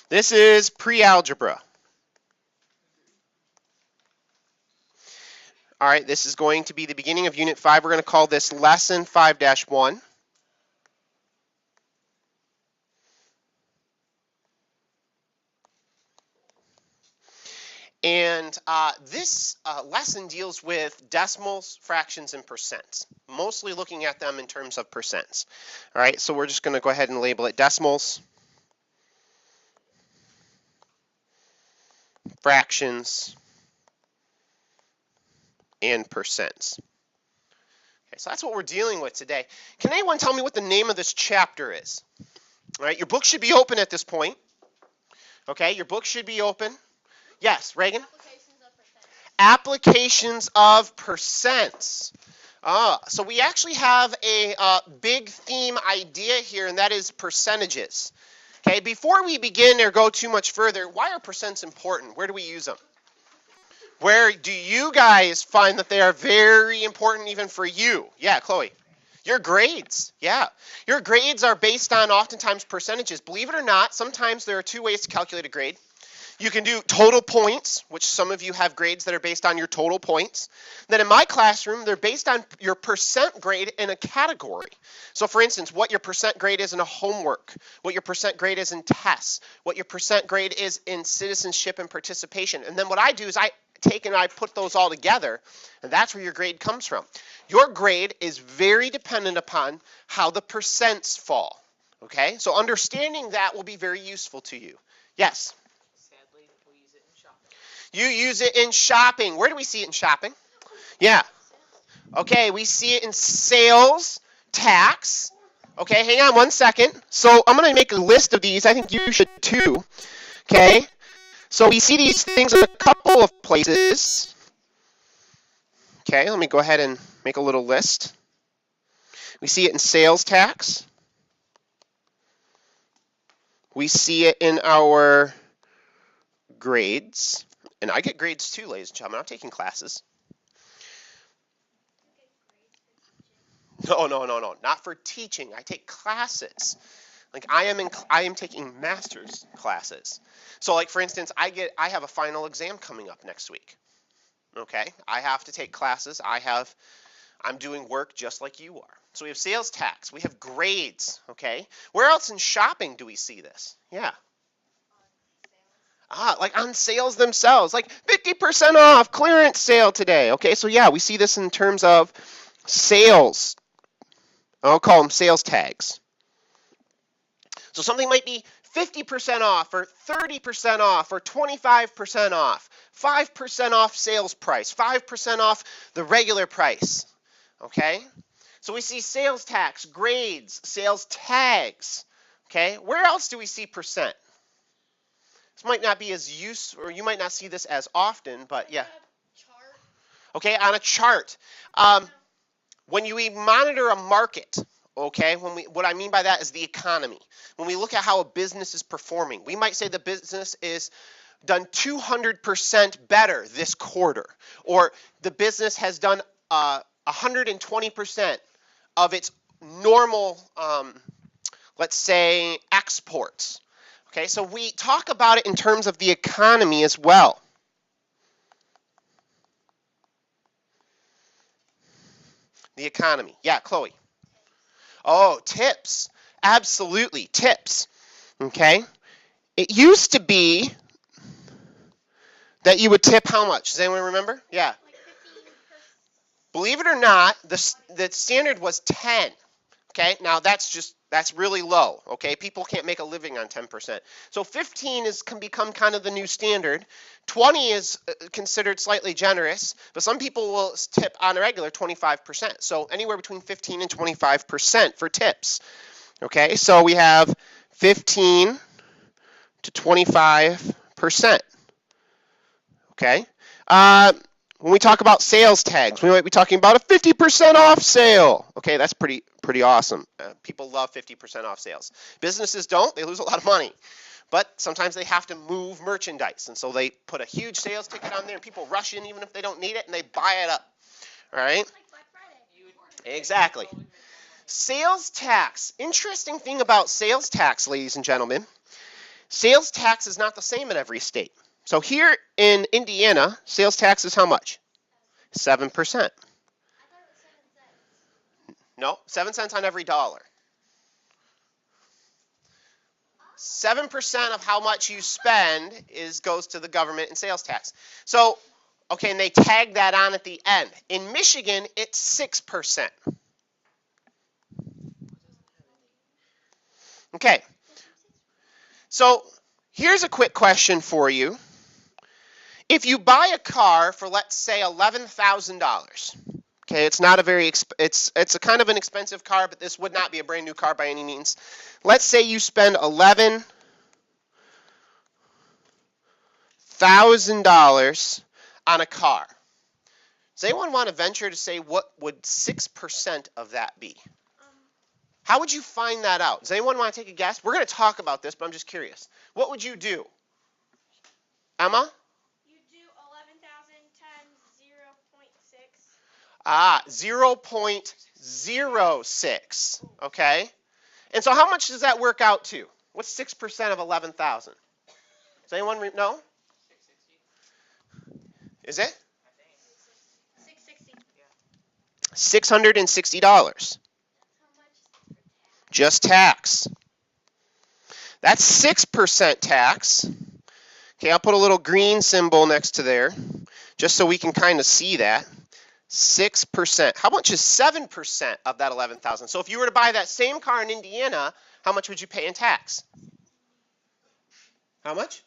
This is pre-algebra. All right, this is going to be the beginning of Unit 5. We're going to call this Lesson 5-1. And this lesson deals with decimals, fractions, and percents, mostly looking at them in terms of percents. All right, so we're just going to go ahead and label it decimals, fractions, and percents. Okay, so that's what we're dealing with today. Can anyone tell me what the name of this chapter is? All right, your book should be open at this point. Okay, your book should be open. Yes, Reagan? Applications of percents. So we actually have a big theme idea here, and that is percentages. Okay, before we begin or go too much further, why are percents important? Where do we use them? Where do you guys find that they are very important even for you? Yeah, Chloe. Your grades, yeah. Your grades are based on oftentimes percentages. Believe it or not, sometimes there are two ways to calculate a grade. You can do total points, which some of you have grades that are based on your total points. Then in my classroom, they're based on your percent grade in a category. So for instance, what your percent grade is in a homework, what your percent grade is in tests, what your percent grade is in citizenship and participation. And then what I do is I take and I put those all together, and that's where your grade comes from. Your grade is very dependent upon how the percents fall. Okay? So understanding that will be very useful to you. Yes? You use it in shopping. Where do we see it in shopping? Yeah. Okay, we see it in sales tax. Okay, hang on one second. So I'm going to make a list of these. I think you should too. Okay. So we see these things in a couple of places. Okay, let me go ahead and make a little list. We see it in sales tax. We see it in our grades. And I get grades too, ladies and gentlemen. I'm taking classes. No, not for teaching. I take classes. Like I am taking master's classes. So like for instance, I have a final exam coming up next week. Okay? I have to take classes. I'm doing work just like you are. So we have sales tax, we have grades, okay? Where else in shopping do we see this? Yeah. Like on sales themselves, like 50% off, clearance sale today. Okay, so yeah, we see this in terms of sales. I'll call them sales tags. So something might be 50% off or 30% off or 25% off, 5% off sales price, 5% off the regular price. Okay? So we see sales tax, grades, sales tags. Okay? Where else do we see percent? This might not be as useful, or you might not see this as often, but yeah. Okay, on a chart. When we monitor a market, okay, what I mean by that is the economy. When we look at how a business is performing, we might say the business is done 200% better this quarter, or the business has done 120% of its normal, let's say, exports. Okay, so we talk about it in terms of the economy as well. The economy. Yeah, Chloe. Oh, tips. Absolutely, tips. Okay. It used to be that you would tip how much? Does anyone remember? Yeah. Like 15%. Believe it or not, the standard was 10. Okay, now that's really low. Okay, people can't make a living on 10%. So 15 can become kind of the new standard. 20 is considered slightly generous, but some people will tip on a regular 25%. So anywhere between 15 and 25% for tips. Okay, so we have 15 to 25%. Okay. When we talk about sales tags, we might be talking about a 50% off sale. Okay, that's pretty awesome. People love 50% off sales. Businesses don't. They lose a lot of money. But sometimes they have to move merchandise, and so they put a huge sales ticket on there, and people rush in even if they don't need it, and they buy it up. All right? Like Black Friday. Exactly. Sales tax. Interesting thing about sales tax, ladies and gentlemen. Sales tax is not the same in every state. So here in Indiana, sales tax is how much? 7%. No, 7 cents on every dollar. 7% of how much you spend goes to the government in sales tax. So, okay, and they tag that on at the end. In Michigan, it's 6%. Okay, so here's a quick question for you. If you buy a car for, let's say, $11,000, okay, it's not a very it's a kind of an expensive car, but this would not be a brand new car by any means. Let's say you spend $11,000 on a car. Does anyone want to venture to say what would 6% of that be? How would you find that out? Does anyone want to take a guess? We're going to talk about this, but I'm just curious. What would you do? Emma? You do 11,000 times 0.6. 0.06. Okay. And so how much does that work out to? What's 6% of 11,000? Does anyone know? 660. Is it? 660. $660. Just tax. That's 6% tax. Okay, I'll put a little green symbol next to there, just so we can kind of see that. 6%. How much is 7% of that 11,000? So if you were to buy that same car in Indiana, how much would you pay in tax? How much?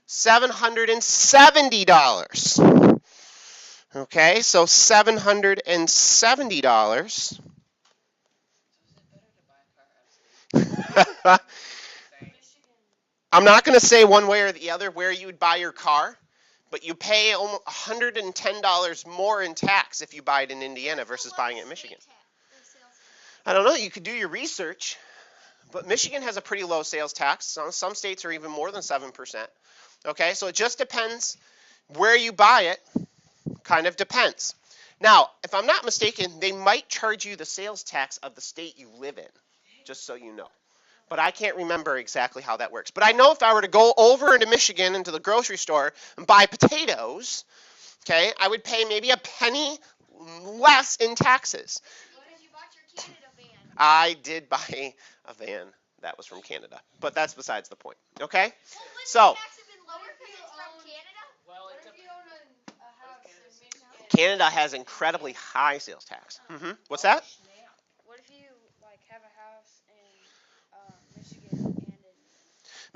$770. Okay, so $770. I'm not going to say one way or the other where you would buy your car, but you pay almost $110 more in tax if you buy it in Indiana versus buying it in Michigan. I don't know. You could do your research, but Michigan has a pretty low sales tax. Some states are even more than 7%. Okay, so it just depends where you buy it. Kind of depends. Now, if I'm not mistaken, they might charge you the sales tax of the state you live in, just so you know. But I can't remember exactly how that works. But I know if I were to go over into Michigan into the grocery store and buy potatoes, okay, I would pay maybe a penny less in taxes. Because you bought your Canada van. I did buy a van that was from Canada, but that's besides the point. Okay, so Canada has incredibly high sales tax. What's that? What if you have a house in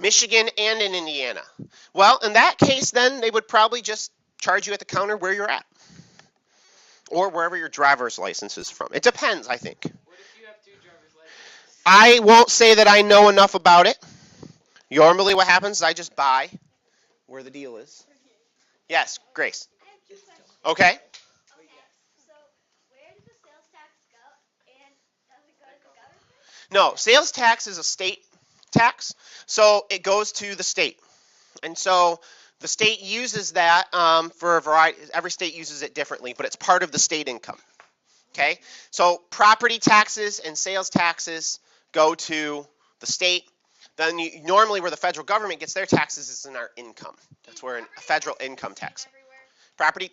Michigan and in Indiana? Well, in that case, then they would probably just charge you at the counter where you're at, or wherever your driver's license is from. It depends, I think. What if you have 2 driver's licenses? I won't say that I know enough about it. Normally what happens is I just buy where the deal is. Yes, Grace. Okay. So where does the sales tax go? And does it go to the government? No, sales tax is a state tax, so it goes to the state. And so the state uses that for a variety. Every state uses it differently, but it's part of the state income. Okay? So property taxes and sales taxes go to the state. Then normally where the federal government gets their taxes is in our income. That's where a federal income tax. Property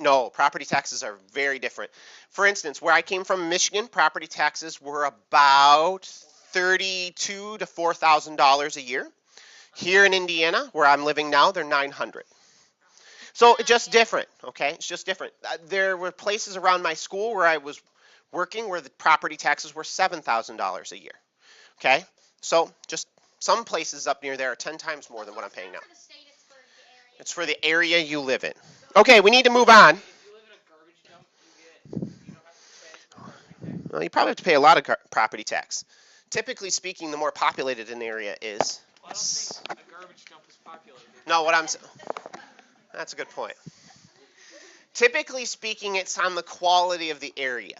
taxes are very different. For instance, where I came from in Michigan, property taxes were about $32,000 to $4,000 a year. Here in Indiana, where I'm living now, they're $900. So it's just different, okay? It's just different. There were places around my school where I was working where the property taxes were $7,000 a year, okay? So just some places up near there are 10 times more than what I'm paying now. It's for the area you live in. Okay, we need to move on. If you live in a garbage dump, you don't have to pay property tax. Well, you probably have to pay a lot of property tax. Typically speaking, the more populated an area is. Well, I don't think a garbage dump is populated. No, that's a good point. Typically speaking, it's on the quality of the area.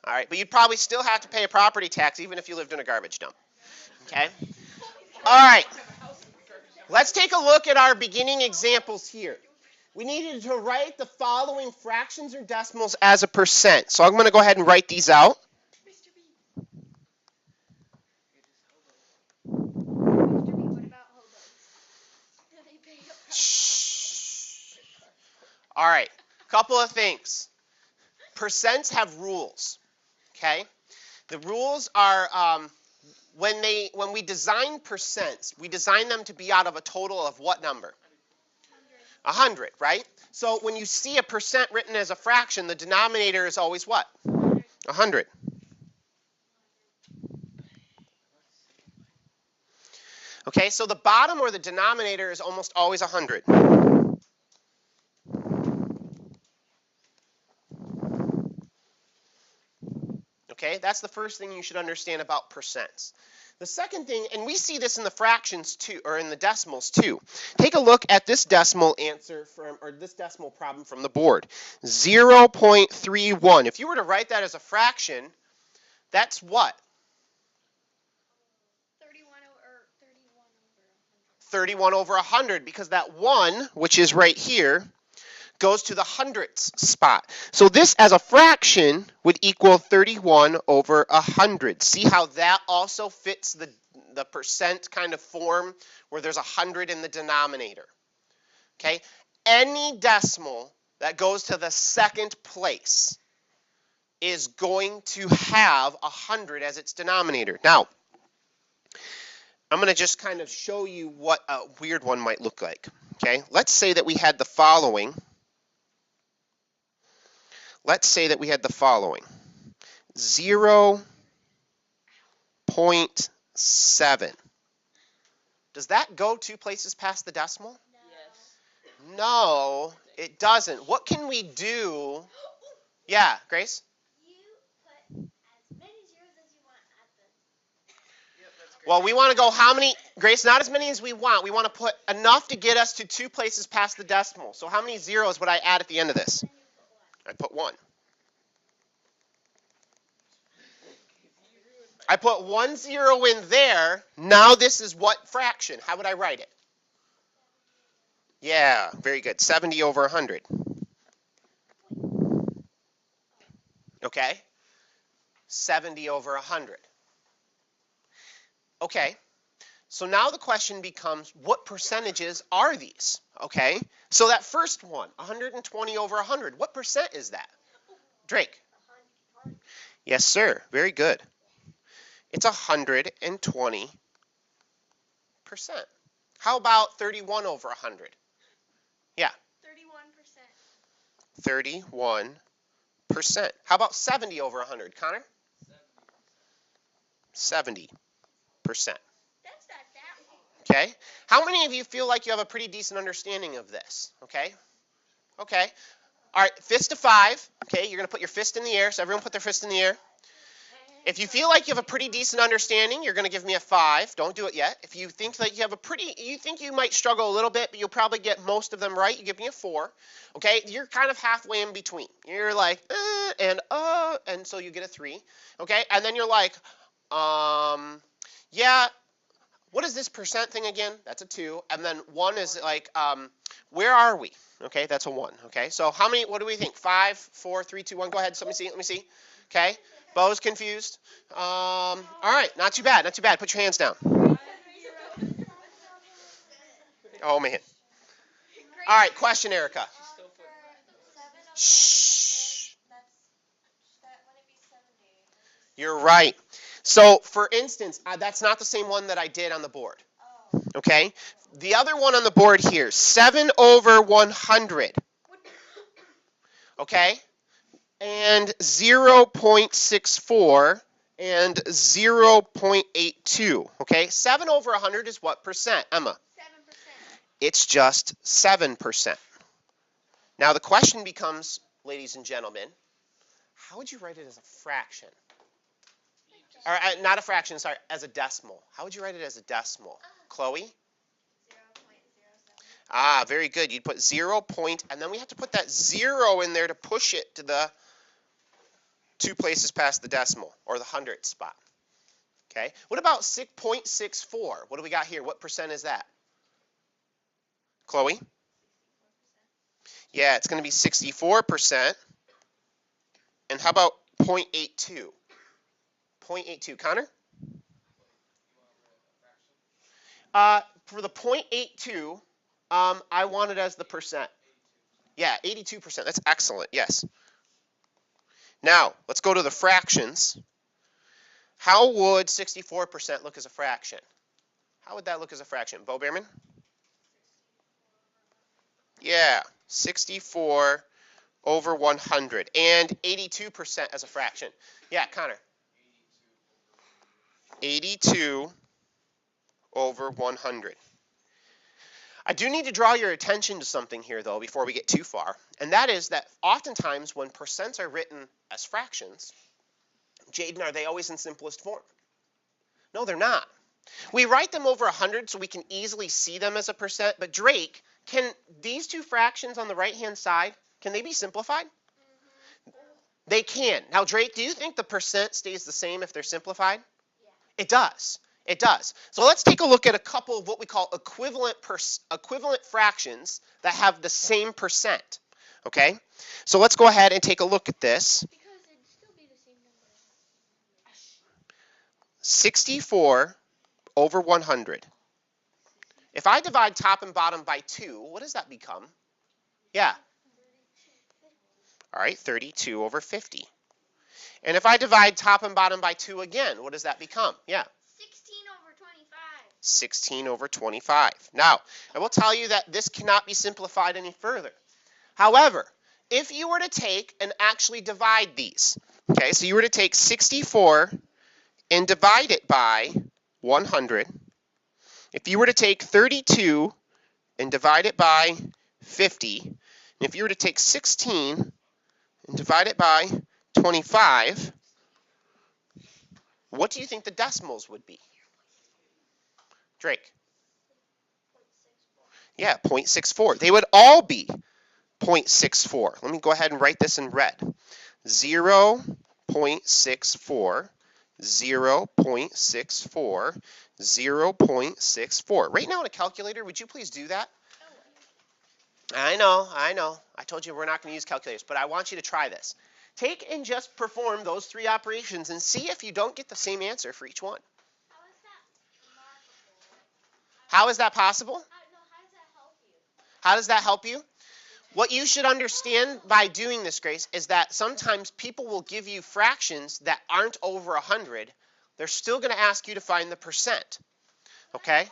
All right, but you'd probably still have to pay a property tax even if you lived in a garbage dump. Okay? All right. Let's take a look at our beginning examples here. We needed to write the following fractions or decimals as a percent. So I'm going to go ahead and write these out. Mr. B, what about hobos? Shh. All right, couple of things. Percents have rules, okay? The rules are when we design percents, we design them to be out of a total of what number? 100, right? So when you see a percent written as a fraction, the denominator is always what? 100. Okay, so the bottom or the denominator is almost always 100. Okay, that's the first thing you should understand about percents. The second thing, and we see this in the fractions too, or in the decimals too. Take a look at this decimal answer from, or this decimal problem from the board. 0.31. If you were to write that as a fraction, that's what? 31 over 100, because that 1, which is right here, goes to the hundredths spot. So this as a fraction would equal 31 over 100. See how that also fits the percent kind of form where there's 100 in the denominator. Okay? Any decimal that goes to the second place is going to have 100 as its denominator. Now, I'm going to just kind of show you what a weird one might look like. Okay? Let's say that we had the following. Let's say that we had the following. 0.7. Does that go 2 places past the decimal? Yes. No, it doesn't. What can we do? Yeah, Grace? You put as many zeros as you want at the. Yep, that's great. Well, we want to go how many? Grace, not as many as we want. We want to put enough to get us to 2 places past the decimal. So how many zeros would I add at the end of this? Then you put 1. I put 1. I put 1 0 in there. Now this is what fraction? How would I write it? Yeah, very good. 70 over 100. Okay? 70 over 100. Okay. So now the question becomes, what percentages are these? Okay? So that first one, 120 over 100, what percent is that? Drake? Yes, sir. Very good. It's 120%. How about 31 over 100? Yeah. 31%. 31%. How about 70 over 100? Connor? 70%. That's not that one. Okay? How many of you feel like you have a pretty decent understanding of this? Okay? Okay. All right, fist to 5. Okay, you're going to put your fist in the air. So everyone put their fist in the air. If you feel like you have a pretty decent understanding, you're going to give me a 5. Don't do it yet. If you think that you think you might struggle a little bit, but you'll probably get most of them right, you give me a 4. Okay, you're kind of halfway in between. You're like, and so you get a 3. Okay, and then you're like, yeah, what is this percent thing again? That's a 2. And then 1 is like, where are we? Okay, that's a 1. Okay, so how many, what do we think? 5, 4, 3, 2, 1. Go ahead, let me see. Okay, Bo's confused. All right, not too bad. Put your hands down. Oh, man. All right, question, Erica. Shh. You're right. So, for instance, that's not the same one that I did on the board. Okay? The other one on the board here, 7 over 100. Okay? And 0.64 and 0.82. Okay? 7 over 100 is what percent, Emma? 7%. It's just 7%. Now the question becomes, ladies and gentlemen, how would you write it as a fraction? Or not a fraction, sorry, as a decimal. How would you write it as a decimal? Chloe? 0.07. Ah, very good. You'd put 0 point, and then we have to put that 0 in there to push it to the 2 places past the decimal, or the hundredth spot. Okay? What about 6.64? What do we got here? What percent is that? Chloe? Yeah, it's going to be 64%. And how about 0.82? 0.82. Connor? For the 0.82, I want it as the percent. Yeah, 82%. That's excellent. Yes. Now, let's go to the fractions. How would 64% look as a fraction? How would that look as a fraction? Bo Behrman? Yeah, 64 over 100. And 82% as a fraction. Yeah, Connor. 82 over 100. I do need to draw your attention to something here, though, before we get too far. And that is that oftentimes when percents are written as fractions, Jaden, are they always in simplest form? No, they're not. We write them over 100 so we can easily see them as a percent. But Drake, can these two fractions on the right-hand side, can they be simplified? They can. Now, Drake, do you think the percent stays the same if they're simplified? Yeah. It does. It does. So let's take a look at a couple of what we call equivalent fractions that have the same percent. Okay? So let's go ahead and take a look at this. Because it'd still be the same number. 64 over 100. If I divide top and bottom by 2, what does that become? Yeah. All right, 32 over 50. And if I divide top and bottom by 2 again, what does that become? Yeah. 16 over 25. 16 over 25. Now, I will tell you that this cannot be simplified any further. However, if you were to take and actually divide these, okay, so you were to take 64 and divide it by 100. If you were to take 32 and divide it by 50, and if you were to take 16 and divide it by 25, what do you think the decimals would be? Drake? Yeah, 0.64. They would all be 0.64. Let me go ahead and write this in red. 0.64, 0.64, 0.64. Right now on a calculator, would you please do that? I know. I told you we're not going to use calculators, but I want you to try this. Take and just perform those 3 operations and see if you don't get the same answer for each one. How is that possible? How does that help you? How does that help you? What you should understand by doing this, Grace, is that sometimes people will give you fractions that aren't over 100. They're still going to ask you to find the percent. Okay?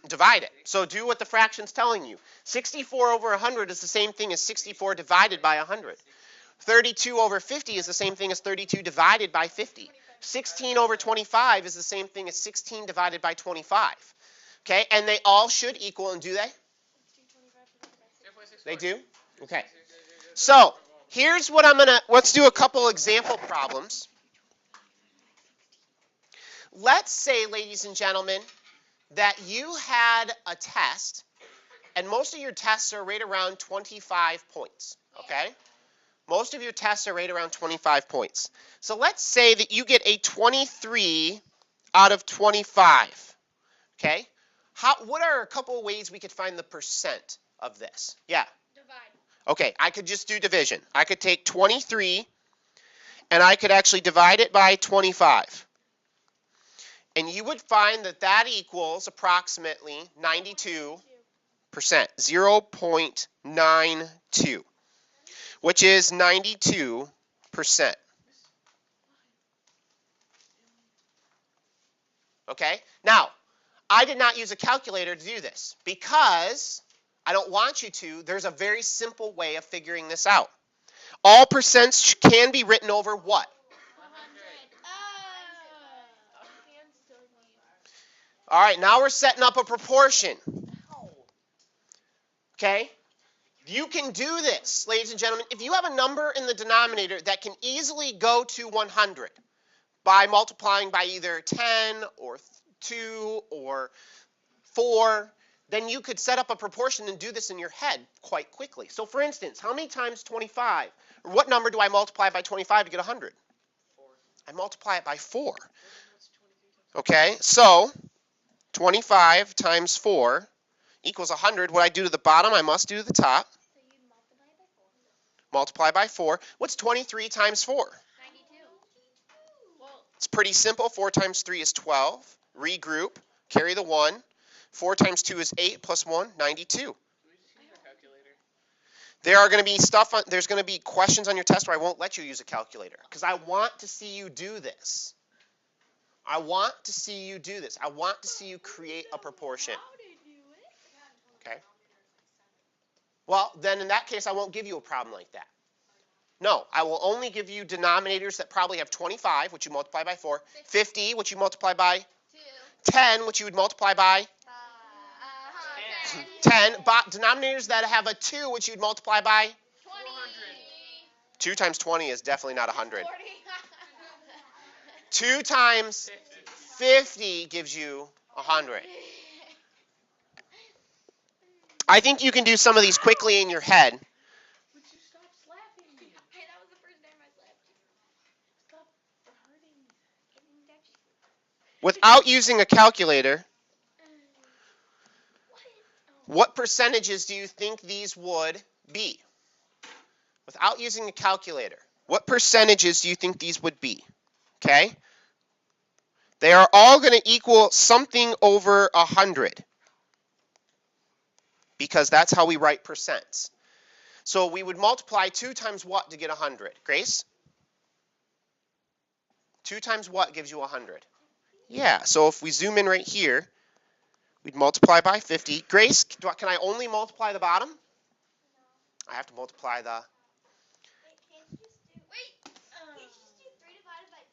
Divide it. So do what the fraction's telling you. 64 over 100 is the same thing as 64 divided by 100. 32 over 50 is the same thing as 32 divided by 50. 16 over 25 is the same thing as 16 divided by 25. Okay, and they all should equal, and do they? They do? Okay. So, here's what let's do a couple example problems. Let's say, ladies and gentlemen, that you had a test, and most of your tests are right around 25 points, okay? Most of your tests are right around 25 points. So let's say that you get a 23 out of 25, okay? What are a couple of ways we could find the percent of this? Yeah? Divide. Okay, I could just do division. I could take 23, and I could actually divide it by 25. And you would find that that equals approximately 92%, 0.92, which is 92%. Okay? Now, I did not use a calculator to do this because I don't want you to. There's a very simple way of figuring this out. All percents can be written over what? 100. All right, now we're setting up a proportion. Okay? You can do this, ladies and gentlemen. If you have a number in the denominator that can easily go to 100 by multiplying by either 10 or 2 or 4, then you could set up a proportion and do this in your head quite quickly. So for instance, how many times 25? Or what number do I multiply by 25 to get 100? 4. I multiply it by 4. Okay, so 25 times 4 equals 100. What I do to the bottom, I must do to the top. So you multiply by 4. Multiply by 4. What's 23 times 4? 92. Well, It's pretty simple. 4 times 3 is 12. Regroup. Carry the 1. 4 times 2 is 8 plus 1, 92. Do we just use our calculator? There's going to be questions on your test where I won't let you use a calculator because I want to see you do this. I want to see you do this. I want to see you create a proportion. Okay? Well, then in that case, I won't give you a problem like that. No, I will only give you denominators that probably have 25, which you multiply by 4, 50, which you multiply by 10, which you would multiply by 10, denominators that have a 2, which you'd multiply by 2 times 20 is definitely not 100. 2 times 50 gives you 100. I think you can do some of these quickly in your head. Would you stop slapping me? Hey, that was the first time I slapped you. Stop hurting me. Without using a calculator, what percentages do you think these would be? Without using a calculator, what percentages do you think these would be? Okay? They are all going to equal something over 100 because that's how we write percents. So we would multiply 2 times what to get 100? Grace? 2 times what gives you 100? Yeah, so if we zoom in right here, we'd multiply by 50. Grace, can I only multiply the bottom? I have to multiply the... Can't you just do 3 divided by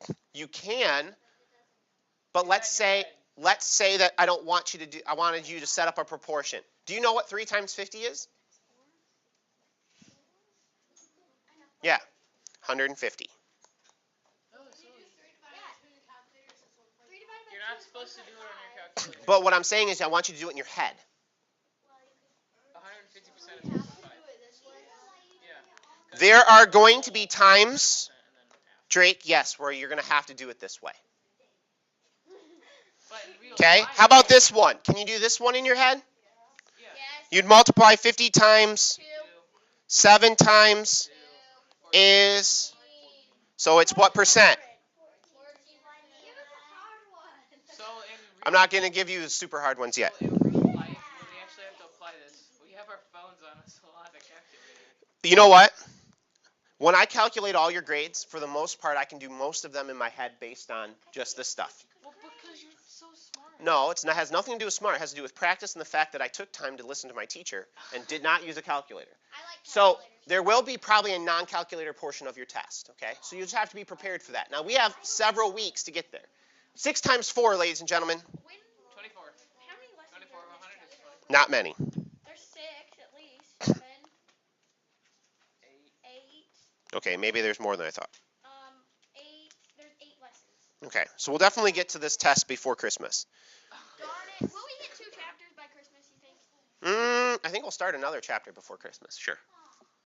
2? You can, but let's say that I don't want you to do, I wanted you to set up a proportion. Do you know what 3 times 50 is? Yeah, 150. You're not supposed to do it on your calculator. But what I'm saying is I want you to do it in your head. 150% is 1.5. Yeah. There are going to be times, Drake, yes, where you're going to have to do it this way. But in real Okay? life, How about this one? Can you do this one in your head? Yeah. You'd multiply 50 times 2, 7 times 2, is, so it's what percent? So in I'm not going to give you the super hard ones yet. in real life, when we actually have to apply this, we have our phones on us a lot of calculator. You know what? When I calculate all your grades, for the most part, I can do most of them in my head based on just this stuff. Well, because you're so smart. No, it has nothing to do with smart. It has to do with practice and the fact that I took time to listen to my teacher and did not use a calculator. So there will be probably a non-calculator portion of your test, okay? So you just have to be prepared for that. Now, we have several weeks to get there. 6 times 4, ladies and gentlemen, 24. How many lessons 24 are of in 100 this is 20. not many. There's 6 at least. 8. Okay, maybe there's more than I thought. 8. There's 8 lessons. Okay, so we'll definitely get to this test before Christmas. Darn it. Will we get 2 chapters by Christmas, you think? I think we'll start another chapter before Christmas, sure.